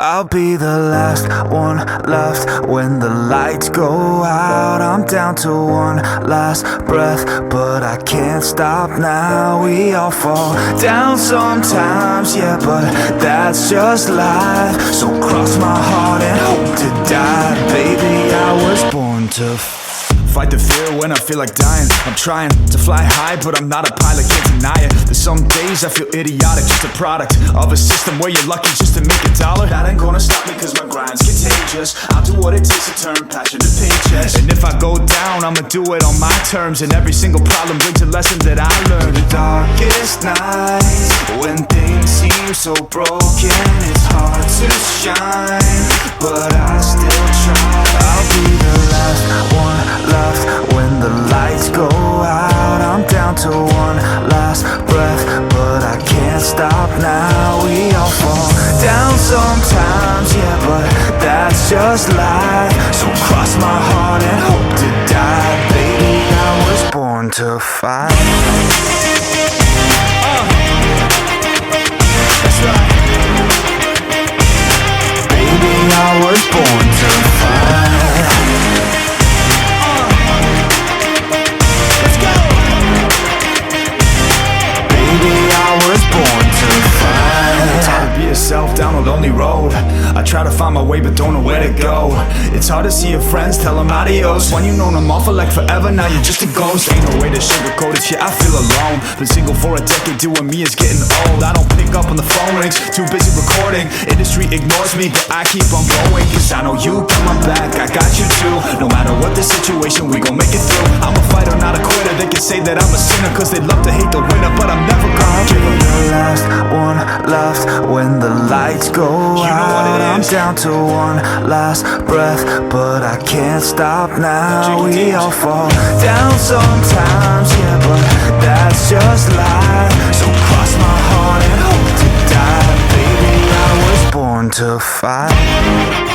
I'll be the last one left when the lights go out. I'm down to one last breath, but I can't stop now. We all fall down sometimes, yeah, but that's just life. So cross my heart and hope to die. Baby, I was born to fight the fear when I feel like dying. I'm trying to fly high, but I'm not a pilot, can't deny it. There's some days I feel idiotic, just a product of a system where you're lucky just to make a dollar. That ain't gonna stop me cause my grind's contagious. I'll do what it takes to turn passion to paychecks. And if I go down, I'ma do it on my terms. And every single problem brings a lesson that I learned. The darkest nights, when things seem so broken, it's hard to shine, but I still try. I'll be the last one left when the lights go out. I'm down to one last breath, but I can't stop now. We all fall down sometimes, yeah, but that's just life. So cross my heart and hope to die. Baby, I was born to fight. That's right. Baby, I was born to fight. Down a lonely road, I try to find my way but don't know where to go. It's hard to see your friends, tell them adios. When you known them all for like forever, now you're just a ghost. Ain't no way to sugarcoat it, yeah, I feel alone. Been single for a decade, doing me is getting old. I don't pick up on the phone rings, too busy recording. Industry ignores me, but I keep on going, cause I know you got my back, I got you too. No matter what the situation, we gon' make it through. I'm a fighter, not a quitter. They can say that I'm a sinner, cause they love to hate the winner, but I'm never gonna give up. The last one left when the lights go out. I'm down to one last breath, but I can't stop now. We all fall down sometimes, yeah, but that's just life. So cross my heart and hope to die. Baby, I was born to fight.